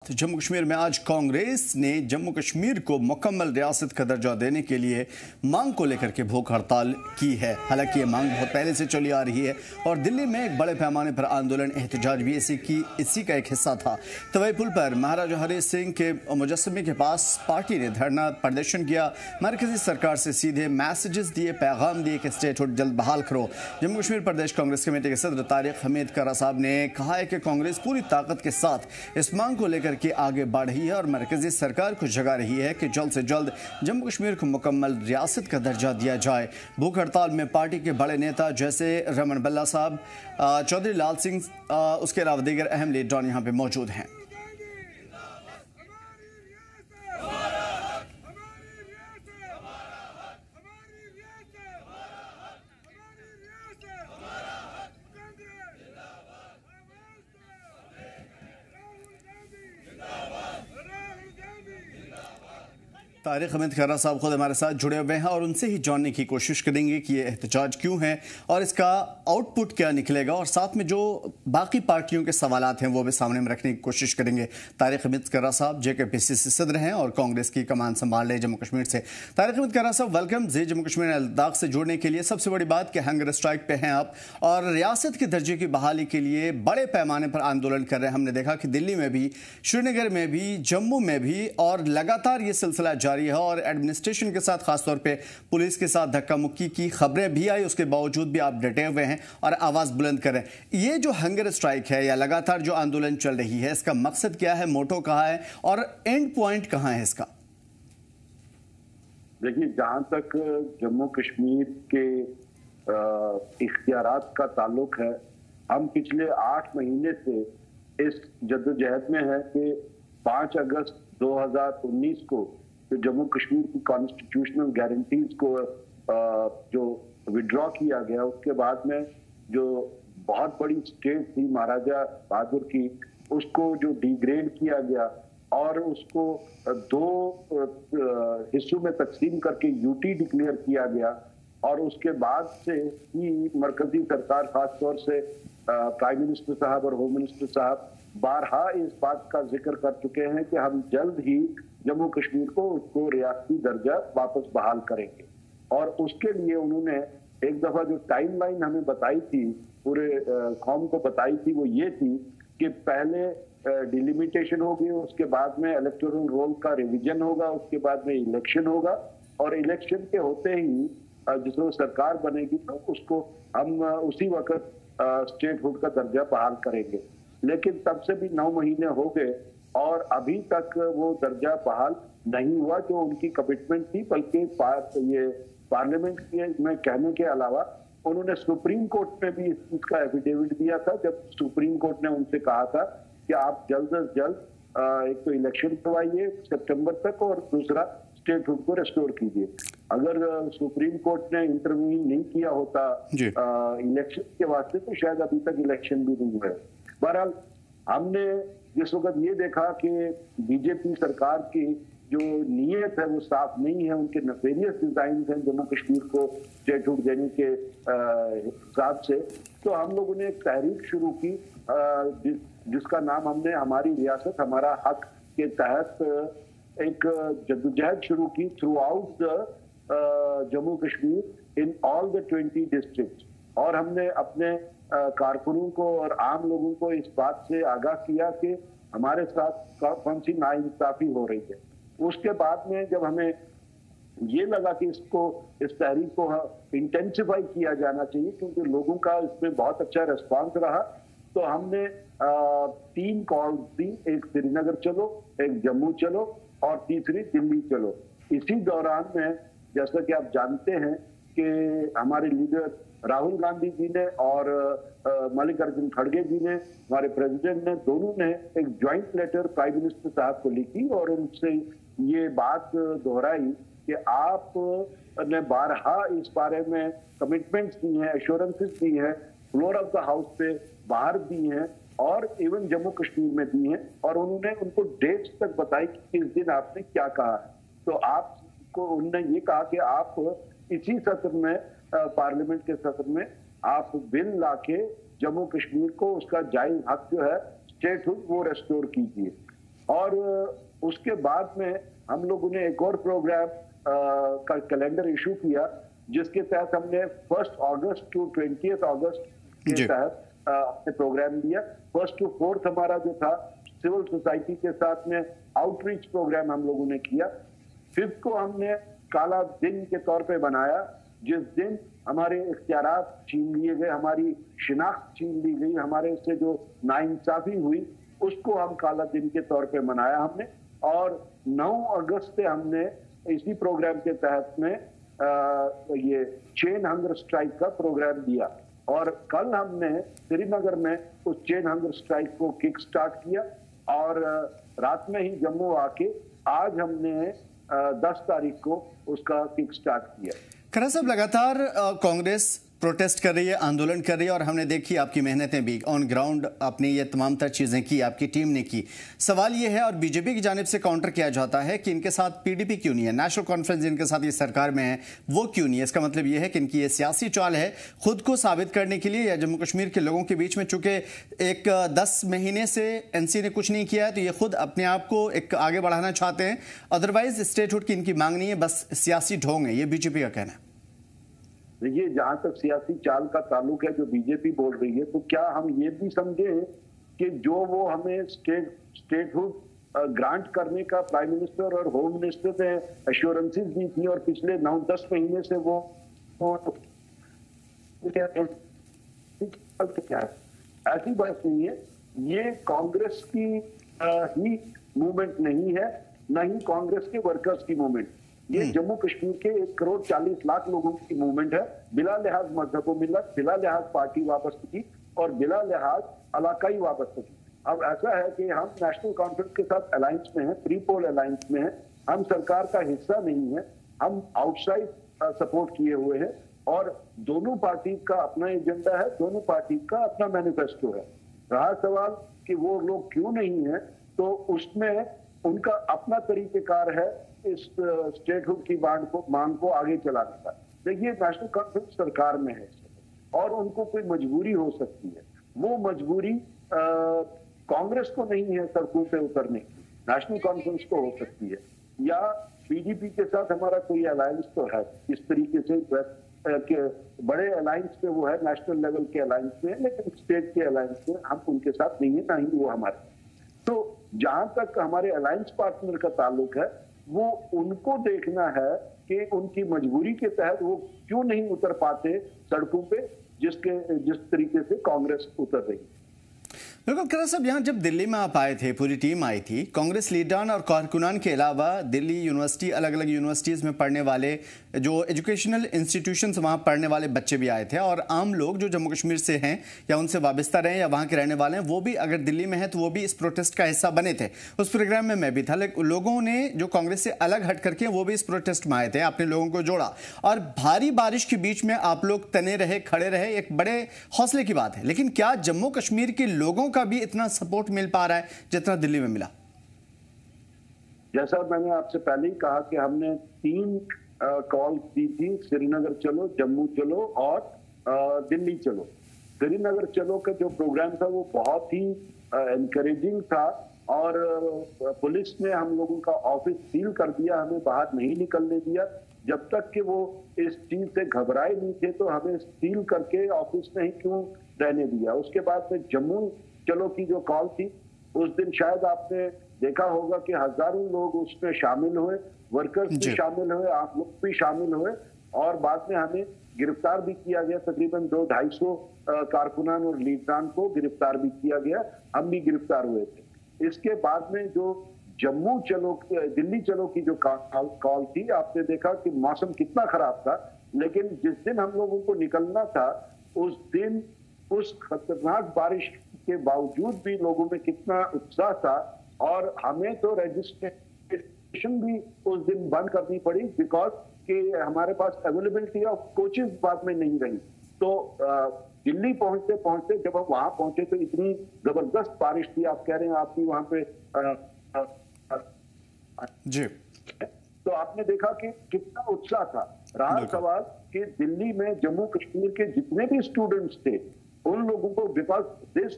साथ जम्मू कश्मीर में आज कांग्रेस ने जम्मू कश्मीर को मुकम्मल रियासत का दर्जा देने के लिए मांग को लेकर के भूख हड़ताल की है। हालांकि ये मांग बहुत पहले से चली आ रही है और दिल्ली में एक बड़े पैमाने पर आंदोलन एहतजाज भी इसी का एक हिस्सा था। तवाई पुल पर महाराजा हरि सिंह के मुजस्समे के पास पार्टी ने धरना प्रदर्शन किया। मरकजी सरकार से सीधे मैसेजेस दिए, पैगाम दिए कि स्टेटहुड जल्द बहाल करो। जम्मू कश्मीर प्रदेश कांग्रेस कमेटी के सदर तारिक हमीद कारा साहब ने कहा है कि कांग्रेस पूरी ताकत के साथ इस मांग को लेकर के आगे बढ़ रही है और मरकजी सरकार को जगा रही है कि जल्द से जल्द जम्मू कश्मीर को मुकम्मल रियासत का दर्जा दिया जाए। भूख हड़ताल में पार्टी के बड़े नेता जैसे रमन बल्ला साहब, चौधरी लाल सिंह, उसके अलावा दीगर अहम लीडर यहाँ पे मौजूद हैं। तारिक हमीद कारा साहब खुद हमारे साथ जुड़े हुए हैं और उनसे ही जानने की कोशिश करेंगे कि ये एहतजाज क्यों है और इसका आउटपुट क्या निकलेगा, और साथ में जो बाकी पार्टियों के सवालात हैं वो भी सामने में रखने की कोशिश करेंगे। तारिक हमीद कारा साहब JKPCC सदर हैं और कांग्रेस की कमान संभाल रहे जम्मू कश्मीर से। तारिक हमीद कारा साहब, वेलकम जी जम्मू कश्मीर लद्दाख से जुड़ने के लिए। सबसे बड़ी बात कि हंगर स्ट्राइक पे हैं आप और रियासत के दर्जे की बहाली के लिए बड़े पैमाने पर आंदोलन कर रहे हैं। हमने देखा कि दिल्ली में भी, श्रीनगर में भी, जम्मू में भी, और लगातार ये सिलसिला जारी है और एडमिनिस्ट्रेशन के साथ, खासतौर पे पुलिस के साथ धक्का मुक्की की खबरें भी आई। उसके बावजूद भी आप डटे हुए हैं और आवाज बुलंद करें। ये जो हंगर स्ट्राइक है या लगातार जो आंदोलन चल रही है, इसका मकसद क्या है, मोटो कहाँ है और एंड पॉइंट कहाँ है इसका? देखिए, जहां तक जम्मू कश्मीर के इख्तियारात का ताल्लुक है, हम पिछले 8 महीने से इस जद्दोजहद में है कि 5 अगस्त 2019 को जो जम्मू कश्मीर की कॉन्स्टिट्यूशनल गारंटीज को जो विड्रॉ किया गया, उसके बाद में जो बहुत बड़ी स्टेट थी महाराजा बहादुर की, उसको जो डिग्रेड किया गया और उसको 2 हिस्सों में तकसीम करके यूटी डिक्लेयर किया गया। और उसके बाद से ही मरकजी सरकार, खासतौर से प्राइम मिनिस्टर साहब और होम मिनिस्टर साहब बारहा इस बात का जिक्र कर चुके हैं कि हम जल्द ही जम्मू कश्मीर को उसको रियासती दर्जा वापस बहाल करेंगे। और उसके लिए उन्होंने एक दफा जो टाइमलाइन हमें बताई थी, पूरे कौम को बताई थी, वो ये थी कि पहले डिलिमिटेशन होगी, उसके बाद में इलेक्टोरल रोल का रिवीजन होगा, उसके बाद में इलेक्शन होगा और इलेक्शन के होते ही जिसमें सरकार बनेगी तो उसको हम उसी वक्त स्टेटहुड का दर्जा बहाल करेंगे। लेकिन तब से भी 9 महीने हो गए और अभी तक वो दर्जा बहाल नहीं हुआ जो उनकी कमिटमेंट थी। बल्कि ये पार्लियामेंट में कहने के अलावा उन्होंने सुप्रीम कोर्ट में भी इस चीज का एफिडेविट दिया था, जब सुप्रीम कोर्ट ने उनसे कहा था कि आप जल्द से जल्द एक तो इलेक्शन करवाइए सितंबर तक और दूसरा स्टेटहुड को रेस्टोर कीजिए। अगर सुप्रीम कोर्ट ने इंटरव्यू नहीं किया होता इलेक्शन के वास्ते तो शायद अभी तक इलेक्शन भी नहीं हुआ। बहरहाल हमने जिस वक्त ये देखा कि बीजेपी सरकार की जो नीयत है वो साफ नहीं है, उनके नफेरियस डिजाइन हैं जम्मू कश्मीर को स्टेटहुड देने के हिसाब से, तो हम लोगों ने एक तहरीक शुरू की जिसका नाम हमने हमारी रियासत हमारा हक के तहत एक जद्दोजहद शुरू की through out the Jammu Kashmir in all the 20 district. और हमने अपने कारकुनों को और आम लोगों को इस बात से आगाह किया कि हमारे साथ कौन सी नाइंसाफी हो रही है। उसके बाद में जब हमें ये लगा कि इस तहरीक को इंटेंसिफाई किया जाना चाहिए क्योंकि लोगों का इसमें बहुत अच्छा रिस्पांस रहा, तो हमने 3 कॉल्स दी, एक श्रीनगर चलो, एक जम्मू चलो और तीसरी दिल्ली चलो। इसी दौरान में जैसा कि आप जानते हैं कि हमारे लीडर राहुल गांधी जी ने और मल्लिकार्जुन खड़गे जी ने, हमारे प्रेसिडेंट ने, दोनों ने एक ज्वाइंट लेटर प्राइम मिनिस्टर साहब को लिखी और उनसे ये बात दोहराई कि आप ने बारहा इस बारे में कमिटमेंट्स दी हैं, एश्योरेंसेस दी हैं, फ्लोर ऑफ द हाउस पे बाहर दी हैं और इवन जम्मू कश्मीर में दी हैं, और उन्होंने उनको डेट्स तक बताई कि इस दिन आपने क्या कहा है। तो आपको उन्होंने ये कहा कि आप इसी सत्र में, पार्लियामेंट के सत्र में आप बिल लाके जम्मू कश्मीर को उसका जायज हक जो है स्टेटहुड वो रेस्टोर कीजिए। और उसके बाद में हम लोगों ने एक और प्रोग्राम का कैलेंडर इशू किया, जिसके तहत हमने 1 अगस्त टू 20 अगस्त के तहत अपने प्रोग्राम दिया। 1 टू 4 हमारा जो था सिविल सोसाइटी के साथ में आउटरीच प्रोग्राम हम लोगों ने किया। 5 को हमने काला दिन के तौर पे बनाया, जिस दिन हमारे इख्तियारात छीन लिए गए, हमारी शिनाख्त छीन ली गई, हमारे से जो नाइंसाफी हुई उसको हम काला दिन के तौर पे मनाया हमने। और 9 अगस्त से हमने इसी प्रोग्राम के तहत में ये चेन हंगर स्ट्राइक का प्रोग्राम दिया। और कल हमने श्रीनगर में उस चेन हंगर स्ट्राइक को किक स्टार्ट किया और रात में ही जम्मू आके आज हमने 10 तारीख को उसका किक स्टार्ट किया। खरा साहब, लगातार कांग्रेस प्रोटेस्ट कर रही है, आंदोलन कर रही है और हमने देखी आपकी मेहनतें भी ऑन ग्राउंड, आपने ये तमाम तर चीज़ें की, आपकी टीम ने की। सवाल ये है और बीजेपी की जानिब से काउंटर किया जाता है कि इनके साथ पीडीपी क्यों नहीं है, नेशनल कॉन्फ्रेंस जिनके साथ ये सरकार में है वो क्यों नहीं है। इसका मतलब ये है कि इनकी ये सियासी चाल है खुद को साबित करने के लिए, या जम्मू कश्मीर के लोगों के बीच में चूंकि एक 10 महीने से एनसी ने कुछ नहीं किया है तो ये खुद अपने आप को एक आगे बढ़ाना चाहते हैं। अदरवाइज स्टेटहुड की इनकी मांग नहीं है, बस सियासी ढोंग है, ये बीजेपी का कहना है। देखिए, जहां तक सियासी चाल का ताल्लुक है जो बीजेपी बोल रही है, तो क्या हम ये भी समझे कि जो वो हमें स्टेटहुड ग्रांट करने का प्राइम मिनिस्टर और होम मिनिस्टर ने एश्योरेंसेस दी थी और पिछले 9-10 महीने से वो क्या है, ऐसी बात नहीं है। ये कांग्रेस की ही मूवमेंट नहीं है, न ही कांग्रेस के वर्कर्स की मूवमेंट। ये जम्मू कश्मीर के 1 करोड़ 40 लाख लोगों की मूवमेंट है, बिला लिहाज मजहब व मिल्लत, बिला लिहाज पार्टी वापसी और बिला लिहाज इलाकाई वापसी। अब ऐसा है कि हम नेशनल कॉन्फ्रेंस के साथ अलायंस में हैं, प्री पोल अलायंस में हैं, हम सरकार का हिस्सा नहीं है, हम आउटसाइड सपोर्ट किए हुए हैं और दोनों पार्टी का अपना एजेंडा है, दोनों पार्टी का अपना मैनिफेस्टो है। रहा सवाल कि वो लोग क्यों नहीं है, तो उसमें उनका अपना तरीकेकार है इस स्टेटहुड की मांग को आगे चलाने का। देखिए, नेशनल कॉन्फ्रेंस सरकार में है और उनको कोई मजबूरी हो सकती है, वो मजबूरी कांग्रेस को नहीं है सड़कों पे उतरने की, नेशनल कॉन्फ्रेंस को हो सकती है, या पीडीपी के साथ हमारा कोई अलायंस तो है इस तरीके से के बड़े अलायंस पे वो है, नेशनल लेवल के अलायंस में, लेकिन स्टेट के अलायंस में हम उनके साथ नहीं है, ना ही वो हमारे। तो जहां तक हमारे अलायंस पार्टनर का ताल्लुक है, वो उनको देखना है कि उनकी मजबूरी के तहत वो क्यों नहीं उतर पाते सड़कों पे, जिस तरीके से कांग्रेस उतर रही है। बिल्कुल खरा साहब, यहाँ जब दिल्ली में आप आए थे, पूरी टीम आई थी, कांग्रेस लीडरान और कारकुनान के अलावा दिल्ली यूनिवर्सिटी, अलग अलग यूनिवर्सिटीज़ में पढ़ने वाले जो एजुकेशनल इंस्टीट्यूशंस वहाँ पढ़ने वाले बच्चे भी आए थे और आम लोग जो जम्मू कश्मीर से हैं या उनसे वाबस्ता रहे या वहाँ के रहने वाले हैं, वो भी अगर दिल्ली में हैं तो वो भी इस प्रोटेस्ट का हिस्सा बने थे। उस प्रोग्राम में मैं भी था। लोगों ने जो कांग्रेस से अलग हट करके वो भी इस प्रोटेस्ट में आए थे, आपने लोगों को जोड़ा और भारी बारिश के बीच में आप लोग तने रहे, खड़े रहे, एक बड़े हौसले की बात है। लेकिन क्या जम्मू कश्मीर के लोगों का भी इतना सपोर्ट मिल पा रहा है जितना दिल्ली में मिला? जैसा मैंने आपसे पहले ही कहा कि हमने 3 कॉल दी थी, श्रीनगर चलो, जम्मू चलो और दिल्ली चलो। श्रीनगर चलो का जो प्रोग्राम था वो बहुत ही एनकरेजिंग था और पुलिस ने हम लोगों का ऑफिस सील कर दिया, हमें बाहर नहीं निकलने दिया जब तक कि वो इस चीज से घबराए नहीं थे। तो हमें सील करके ऑफिस में ही क्यों रहने दिया। उसके बाद में जम्मू चलो की जो कॉल थी, उस दिन शायद आपने देखा होगा कि हजारों लोग उसमें शामिल हुए, वर्कर्स भी शामिल हुए, आप लोग भी शामिल हुए और बाद में हमें गिरफ्तार भी किया गया। तकरीबन 200-250 कारकुनान और लीडरान को गिरफ्तार भी किया गया, हम भी गिरफ्तार हुए थे। इसके बाद में जो जम्मू चलो, दिल्ली चलो की जो कॉल थी, आपने देखा कि मौसम कितना खराब था, लेकिन जिस दिन हम लोगों को निकलना था उस दिन उस खतरनाक बारिश के बावजूद भी लोगों में कितना उत्साह था और हमें तो रजिस्ट्रेशन भी उस दिन बंद करनी पड़ी बिकॉज कि हमारे पास अवेलेबिलिटी ऑफ कोचेस बाद में नहीं रही। तो दिल्ली पहुंचते पहुंचते जब हम वहां पहुंचे तो इतनी जबरदस्त बारिश थी, आप कह रहे हैं आप भी वहां पे जी, तो आपने देखा कि कितना उत्साह था। रहा सवाल कि दिल्ली में जम्मू कश्मीर के जितने भी स्टूडेंट्स थे उन लोगों को, because this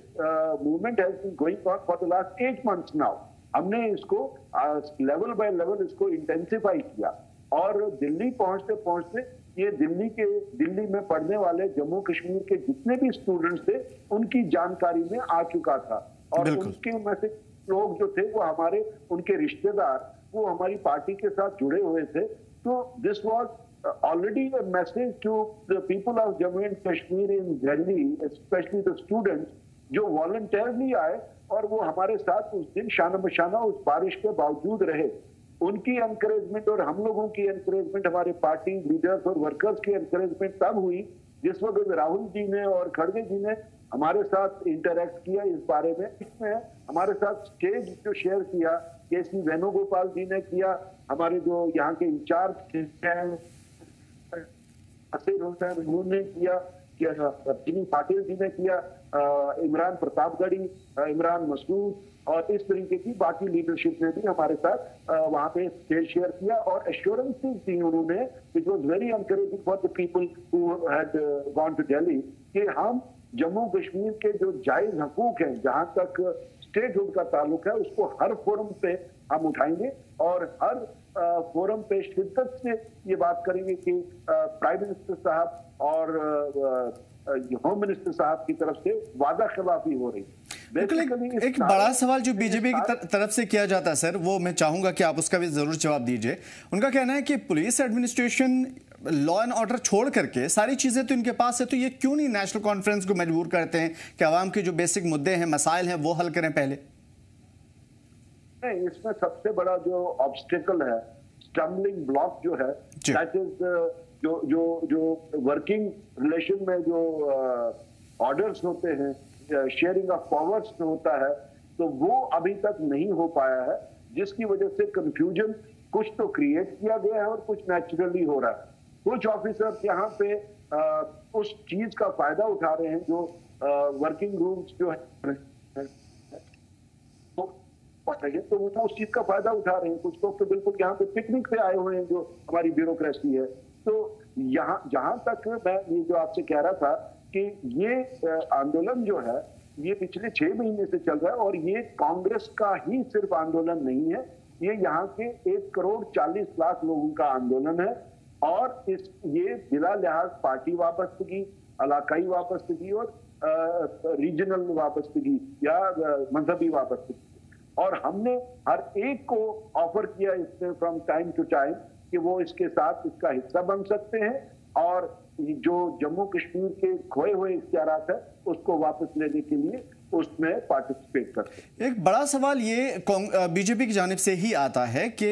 movement has been going on for the last 8 months now, हमने इसको लेवल बाय लेवल इसको इंटेंसिफाई किया और दिल्ली पहुंचते पहुंचते ये दिल्ली में पढ़ने वाले जम्मू कश्मीर के जितने भी स्टूडेंट्स थे उनकी जानकारी में आ चुका था और उनके में से लोग जो थे वो हमारे उनके रिश्तेदार वो हमारी पार्टी के साथ जुड़े हुए थे। तो this was already a message to the people of Jammu and Kashmir in Delhi, specially the students जो वॉलंटियरली आए और वो हमारे साथ उस दिन शाना बशाना उस बारिश के बावजूद रहे। उनकी एनकरेजमेंट और हम लोगों की एनकरेजमेंट, हमारे पार्टी लीडर्स और वर्कर्स की एनकरेजमेंट तब हुई जिस वक्त राहुल जी ने और खड़गे जी ने हमारे साथ इंटरैक्ट किया इस बारे में। इसमें हमारे साथ स्टेज जो शेयर किया केसी वेणुगोपाल जी ने किया, हमारे जो यहाँ के इंचार्ज उन्होंने किया, रजनी पाटिल जी ने किया, इमरान प्रतापगढ़ी, इमरान मसूद और इस तरीके की बाकी लीडरशिप ने भी हमारे साथ वहां पे स्टेज शेयर किया और एश्योरेंसेस दी उन्होंने, which was very encouraging for the people who had gone to Delhi, कि हम जम्मू कश्मीर के जो जायज हकूक हैं जहां तक स्टेटहुड का ताल्लुक है उसको हर फोरम पे हम उठाएंगे और हर फोरम पे शिद्दत से ये बात करेंगे कि प्राइम मिनिस्टर साहब और होम मिनिस्टर साहब की तरफ से वादा खिलाफी हो रही है। एक बड़ा सवाल जो बीजेपी की तरफ से किया जाता है सर, वो मैं चाहूंगा कि आप उसका भी जरूर जवाब दीजिए। उनका कहना है कि police administration law and order छोड़ करके सारी चीजें तो इनके पास है, तो ये क्यों नहीं नेशनल कॉन्फ्रेंस को मजबूर करते हैं कि आवाम के जो बेसिक मुद्दे हैं, मसाइल हैं, वो हल करें पहले? नहीं, इसमें सबसे बड़ा जो ऑब्स्टिकल है, स्टम्बलिंग ब्लॉक जो है, दैट इज जो वर्किंग रिलेशन में जो ऑर्डर्स होते हैं, शेयरिंग ऑफ पावर्स होता है, तो वो अभी तक नहीं हो पाया है, जिसकी वजह से कंफ्यूजन कुछ तो क्रिएट किया गया है और कुछ नेचुरली हो रहा है। कुछ ऑफिसर्स यहाँ पे उस चीज का फायदा उठा रहे हैं जो वर्किंग रूम्स जो है तो वो उस चीज का फायदा उठा रहे हैं। कुछ लोग तो बिल्कुल यहाँ पे पिकनिक पे आए हुए हैं जो हमारी ब्यूरोक्रेसी है। तो यहाँ जहां तक मैं ये जो आपसे कह रहा था कि ये आंदोलन जो है ये पिछले 6 महीने से चल रहा है और ये कांग्रेस का ही सिर्फ आंदोलन नहीं है, ये यहाँ के 1,40,00,000 लोगों का आंदोलन है और ये बिला लिहाज पार्टी वाबस्तगी, इलाकाई वाबस्तगी और रीजनल वाबस्तगी या मजहबी वाबस्तगी, और हमने हर एक को ऑफर किया इसमें फ्रॉम टाइम टू टाइम कि वो इसके साथ इसका हिस्सा बन सकते हैं और जो जम्मू कश्मीर के खोए हुए इख्तियारात है उसको वापस लेने के लिए उसमें पार्टिसिपेट करते हैं। एक बड़ा सवाल ये बीजेपी की जानिब से ही आता है कि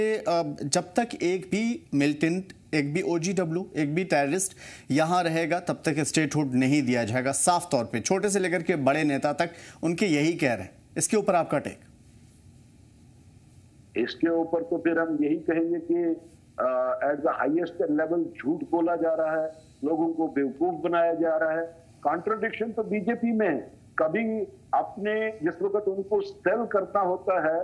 जब तक एक भी मिलिटेंट, एक भी OGW, एक भी टेररिस्ट यहां रहेगा तब तक स्टेटहुड नहीं दिया जाएगा। साफ तौर पे छोटे से लेकर के बड़े नेता तक उनके यही कह रहे हैं। इसके ऊपर आपका टेक? इसके ऊपर तो फिर हम यही कहेंगे कि एट द हाईएस्ट लेवल झूठ बोला जा रहा है, लोगों को बेवकूफ बनाया जा रहा है। कॉन्ट्रडिक्शन तो बीजेपी में है। कभी अपने जिस वक्त उनको सेल करना होता है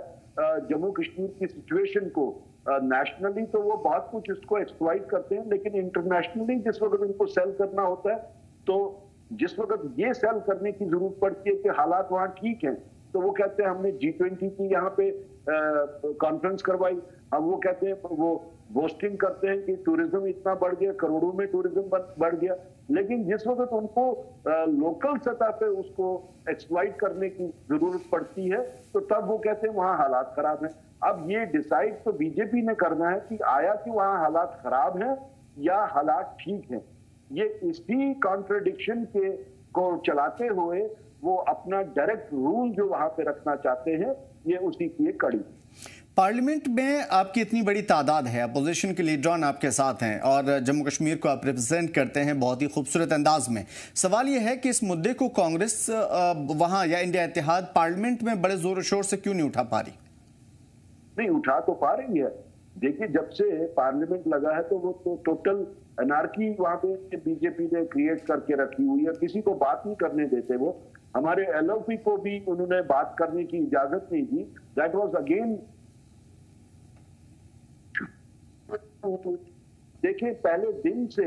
जम्मू कश्मीर की सिचुएशन को, नेशनली तो वो बहुत कुछ इसको एक्सप्लॉइट करते हैं, लेकिन इंटरनेशनली जिस वक्त उनको सेल करना होता है तो जिस वक्त ये सेल करने की जरूरत पड़ती है कि हालात वहां ठीक हैं तो वो कहते हैं हमने G20 की यहाँ पे कॉन्फ्रेंस करवाई। अब वो कहते हैं, वो बोस्टिंग करते हैं कि टूरिज्म इतना बढ़ गया, करोड़ों में टूरिज्म बढ़ गया, लेकिन जिस वक्त उनको लोकल सतह पे उसको एक्सप्लॉइट करने की जरूरत पड़ती है तो तब वो कहते हैं वहां हालात खराब हैं। अब ये डिसाइड तो बीजेपी ने करना है कि आया कि वहां हालात खराब हैं या हालात ठीक हैं। ये इसी कॉन्ट्रडिक्शन के को चलाते हुए वो अपना डायरेक्ट रूल जो वहां पे रखना चाहते हैं, ये उसी की एक कड़ी। पार्लियामेंट में आपकी इतनी बड़ी तादाद है, अपोजिशन के लीडरान आपके साथ हैं और जम्मू कश्मीर को आप रिप्रेजेंट करते हैं बहुत ही खूबसूरत अंदाज में। सवाल यह है कि इस मुद्दे को कांग्रेस वहां या इंडिया इत्तेहाद पार्लियामेंट में बड़े जोर शोर से क्यों नहीं उठा पा रही? नहीं, उठा तो पा रही है। देखिए, जब से पार्लियामेंट लगा है तो वो तो टोटल एनार्की वहां पे बीजेपी ने क्रिएट करके रखी हुई है। किसी को बात नहीं करने देते। वो हमारे LOP को भी उन्होंने बात करने की इजाजत नहीं दी। दैट वाज अगेन, देखिए पहले दिन से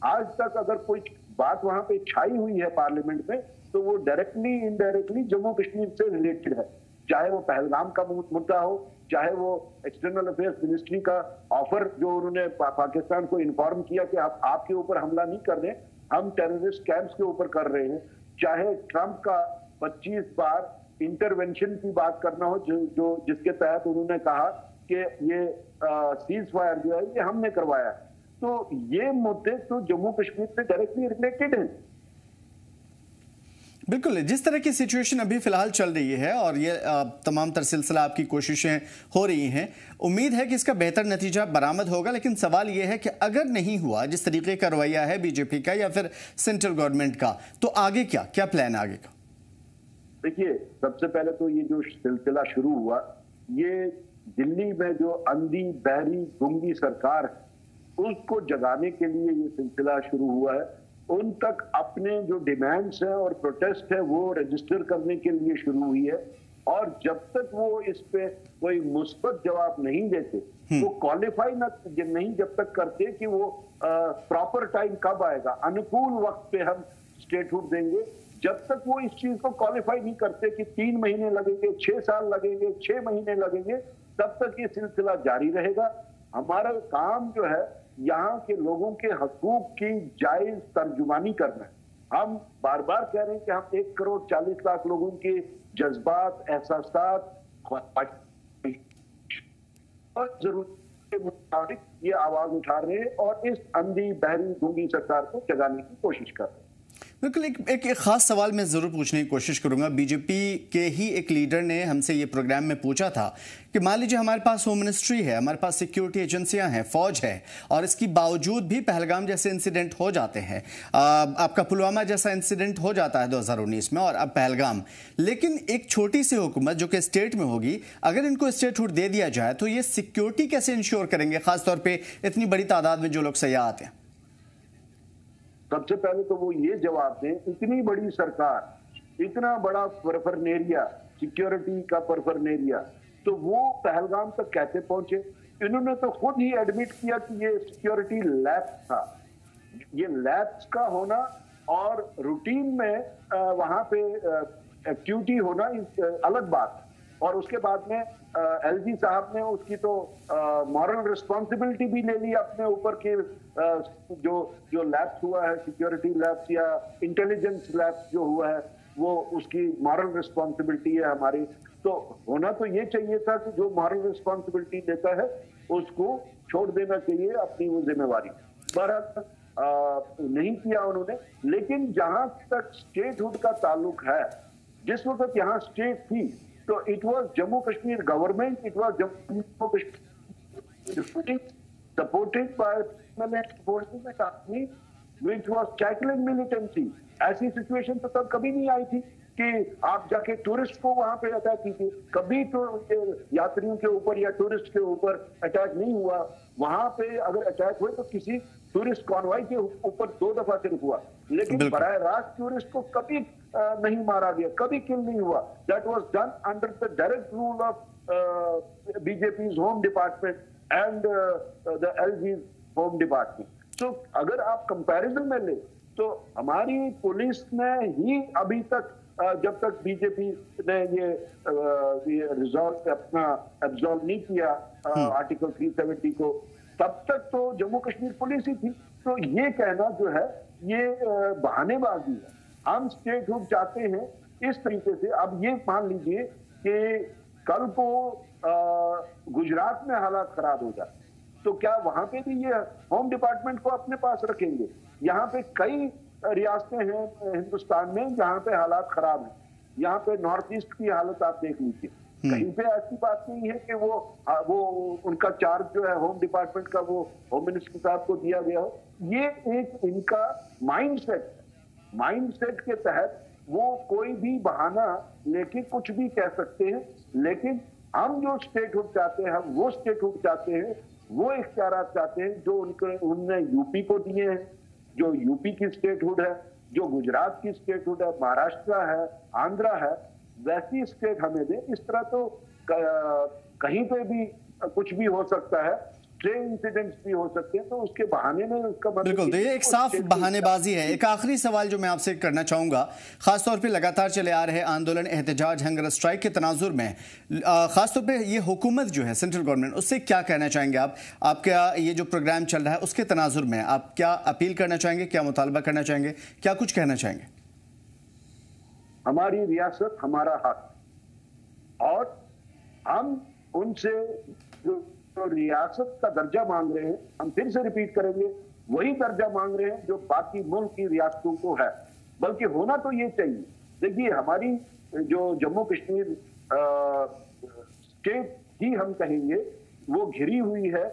आज तक अगर कोई बात वहां पे छाई हुई है पार्लियामेंट में तो वो डायरेक्टली इनडायरेक्टली जम्मू कश्मीर से रिलेटेड है। चाहे वो पहलगाम का मुद्दा हो, चाहे वो एक्सटर्नल अफेयर्स मिनिस्ट्री का ऑफर जो उन्होंने पाकिस्तान को इन्फॉर्म किया कि आपके ऊपर हमला नहीं कर रहे, हम टेररिस्ट कैंप्स के ऊपर कर रहे हैं, चाहे ट्रंप का 25 बार इंटरवेंशन की बात करना हो जो जिसके तहत उन्होंने कहा कि ये सीज फायर जो है ये हमने करवाया, तो ये मुद्दे तो जम्मू कश्मीर से डायरेक्टली रिलेटेड हैं। बिल्कुल, जिस तरह की सिचुएशन अभी फिलहाल चल रही है और ये तमाम तर सिलसिला आपकी कोशिशें हो रही हैं, उम्मीद है कि इसका बेहतर नतीजा बरामद होगा। लेकिन सवाल ये है कि अगर नहीं हुआ जिस तरीके का रवैया है बीजेपी का या फिर सेंट्रल गवर्नमेंट का, तो आगे क्या प्लान आगे का? देखिए, सबसे पहले तो ये जो सिलसिला शुरू हुआ, ये दिल्ली में जो अंधी बहरी गूंगी सरकार उसको जगाने के लिए ये सिलसिला शुरू हुआ है। उन तक अपने जो डिमांड्स हैं और प्रोटेस्ट है वो रजिस्टर करने के लिए शुरू हुई है, और जब तक वो इस पे कोई मुस्बत जवाब नहीं देते, वो क्वालिफाई नहीं जब तक करते कि वो प्रॉपर टाइम कब आएगा, अनुकूल वक्त पे हम स्टेटहुड देंगे, जब तक वो इस चीज को क्वालिफाई नहीं करते कि 3 महीने लगेंगे, 6 साल लगेंगे, 6 महीने लगेंगे, तब तक ये सिलसिला जारी रहेगा। हमारा काम जो है यहाँ के लोगों के हकूक की जायज तर्जुमानी करना है। हम बार बार कह रहे हैं कि हम 1 करोड़ 40 लाख लोगों के जज्बात, एहसासात और जरूरत के मुताबिक ये आवाज उठा रहे हैं और इस अंधी बहरी गूंगी सरकार को जगाने की कोशिश कर रहे हैं। बिल्कुल, एक खास सवाल मैं जरूर पूछने की कोशिश करूंगा। बीजेपी के ही एक लीडर ने हमसे ये प्रोग्राम में पूछा था कि मान लीजिए हमारे पास होम मिनिस्ट्री है, हमारे पास सिक्योरिटी एजेंसियां हैं, फौज है, और इसकी बावजूद भी पहलगाम जैसे इंसिडेंट हो जाते हैं, आपका पुलवामा जैसा इंसिडेंट हो जाता है 2019 में, और अब पहलगाम, लेकिन एक छोटी सी हुकूमत जो कि स्टेट में होगी, अगर इनको स्टेटहुड दे दिया जाए तो ये सिक्योरिटी कैसे इंश्योर करेंगे, खासतौर पर इतनी बड़ी तादाद में जो लोग सयाह आते हैं? सबसे पहले तो वो ये जवाब दें, इतनी बड़ी सरकार, इतना बड़ा परफरनेरिया, सिक्योरिटी का परफरनेरिया, तो वो पहलगाम तक कैसे पहुंचे? इन्होंने तो खुद ही एडमिट किया कि ये सिक्योरिटी लैप्स था। ये लैप्स का होना और रूटीन में वहां पे एक्टिविटी होना अलग बात, और उसके बाद में एलजी साहब ने उसकी तो मॉरल रिस्पॉन्सिबिलिटी भी ले ली अपने ऊपर कि जो लैप्स हुआ है, सिक्योरिटी लैप्स या इंटेलिजेंस लैप्स जो हुआ है, वो उसकी मॉरल रिस्पॉन्सिबिलिटी है हमारी। तो होना तो ये चाहिए था कि जो मॉरल रिस्पॉन्सिबिलिटी देता है उसको छोड़ देना चाहिए अपनी वो जिम्मेवारी। बहरहाल नहीं किया उन्होंने। लेकिन जहां तक स्टेटहुड का ताल्लुक है, जिस वक्त यहाँ स्टेट थी तो it was Jammu Kashmir government, it was Jammu Kashmir supported by forces and army which was tackling militancy. ऐसी सिचुएशन तो तब कभी नहीं आई थी कि आप जाके टूरिस्ट को वहां पे अटैक कीजिए। कभी तो यात्रियों के ऊपर या टूरिस्ट के ऊपर अटैक नहीं हुआ। वहां पे अगर अटैक हुए तो किसी टूरिस्ट कॉन्वॉय के ऊपर 2 दफा सिर्फ हुआ, लेकिन बराह रास्त टूरिस्ट को कभी नहीं मारा गया, कभी किल नहीं हुआ। That was done under the direct rule of BJP's home department and the LG's home department. तो अगर आप कंपैरिजन में ले तो हमारी पुलिस ने ही अभी तक जब तक बीजेपी ने ये रिजॉल्व अपना एब्जॉर्व नहीं किया आर्टिकल 370 को, तब तक तो जम्मू कश्मीर पुलिस ही थी। तो ये कहना जो है ये बहानेबाजी है। हम स्टेटहुड चाहते हैं इस तरीके से। अब ये मान लीजिए कि कल को गुजरात में हालात खराब हो जाए तो क्या वहां पे भी ये होम डिपार्टमेंट को अपने पास रखेंगे? यहाँ पे कई रियासतें हैं हिंदुस्तान में जहाँ पे हालात खराब हैं। यहाँ पे नॉर्थ ईस्ट की हालत आप देख लीजिए, कहीं पे ऐसी बात नहीं है कि वो उनका चार्ज जो है होम डिपार्टमेंट का वो होम मिनिस्टर साहब को दिया गया हो। ये एक इनका माइंडसेट के तहत वो कोई भी बहाना लेके कुछ भी कह सकते हैं। लेकिन हम जो स्टेटहुड चाहते हैं, हम वो स्टेटहुड चाहते हैं, वो इख्तियारात चाहते हैं जो उनने यूपी को दिए हैं, जो यूपी की स्टेटहुड है, जो गुजरात की स्टेटहुड है, महाराष्ट्र है, आंध्रा है, वैसी स्टेट हमें दे। इस तरह तो कहीं पे भी कुछ भी हो सकता है। स्ट्रे इंसिडेंट्स भी हो सकते हैं, तो उसके बहाने में उसका मतलब बिल्कुल, तो ये एक साफ बहानेबाजी है। एक आखिरी सवाल जो मैं आपसे करना चाहूंगा, खासतौर पे लगातार चले आ रहे आंदोलन, एहतजाज, हंगर स्ट्राइक के तनाजुर में खासतौर पे ये हुकूमत जो है, सेंट्रल गवर्नमेंट, उससे क्या कहना चाहेंगे आप? आपका ये जो प्रोग्राम चल रहा है उसके तनाजुर में आप क्या अपील करना चाहेंगे, क्या मुतालबा करना चाहेंगे, क्या कुछ कहना चाहेंगे? हमारी रियासत हमारा हक, और हम उनसे जो रियासत का दर्जा मांग रहे हैं, हम फिर से रिपीट करेंगे, वही दर्जा मांग रहे हैं जो बाकी मुल्क की रियासतों को है। बल्कि होना तो ये चाहिए। देखिए, हमारी जो जम्मू कश्मीर स्टेट ही हम कहेंगे, वो घिरी हुई है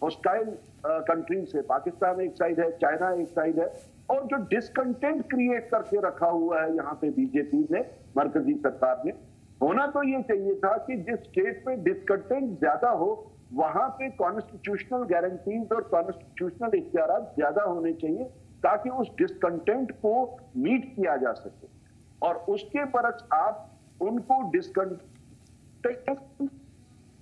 हॉस्टाइल कंट्री से। पाकिस्तान एक साइड है, चाइना एक साइड है, और जो डिसकंटेंट क्रिएट करके रखा हुआ है यहाँ पे बीजेपी ने, मरकजी सरकार ने। होना तो ये चाहिए था कि जिस स्टेट में डिसकंटेंट ज्यादा हो, वहां पे कॉन्स्टिट्यूशनल गारंटीज और कॉन्स्टिट्यूशनल इख्तियार ज्यादा होने चाहिए, ताकि उस डिसकंटेंट को मीट किया जा सके। और उसके बरक्स आप उनको डिसकंटेंट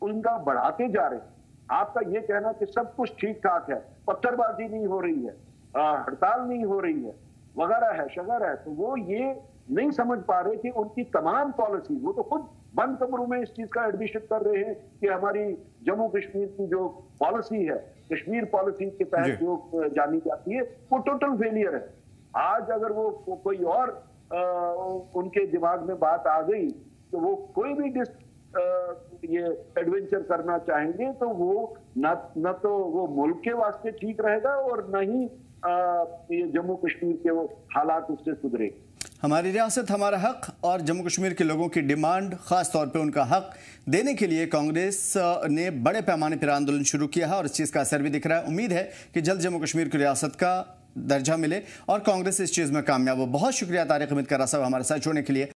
उनका बढ़ाते जा रहे हैं। आपका ये कहना कि सब कुछ ठीक ठाक है, पत्थरबाजी नहीं हो रही है, हड़ताल नहीं हो रही है, वगैरह है शगर है, तो वो ये नहीं समझ पा रहे कि उनकी तमाम पॉलिसी, वो तो खुद बंद कमरों में इस चीज का एडमिशन कर रहे हैं कि हमारी जम्मू कश्मीर की जो पॉलिसी है, कश्मीर पॉलिसी के तहत जो जानी जाती है, वो टोटल फेलियर है। आज अगर वो कोई और उनके दिमाग में बात आ गई तो वो कोई भी ये एडवेंचर करना चाहेंगे, तो वो न तो वो मुल्क के वास्ते ठीक रहेगा और न ही ये जम्मू कश्मीर के वो हालात उससे सुधरेंगे। हमारी रियासत हमारा हक और जम्मू कश्मीर के लोगों की डिमांड, खास तौर पे उनका हक देने के लिए कांग्रेस ने बड़े पैमाने पर आंदोलन शुरू किया है और इस चीज़ का असर भी दिख रहा है। उम्मीद है कि जल्द जम्मू कश्मीर की रियासत का दर्जा मिले और कांग्रेस इस चीज़ में कामयाब हो। बहुत शुक्रिया तारिक हमीद कर्रा साहब हमारे साथ जुड़ने के लिए।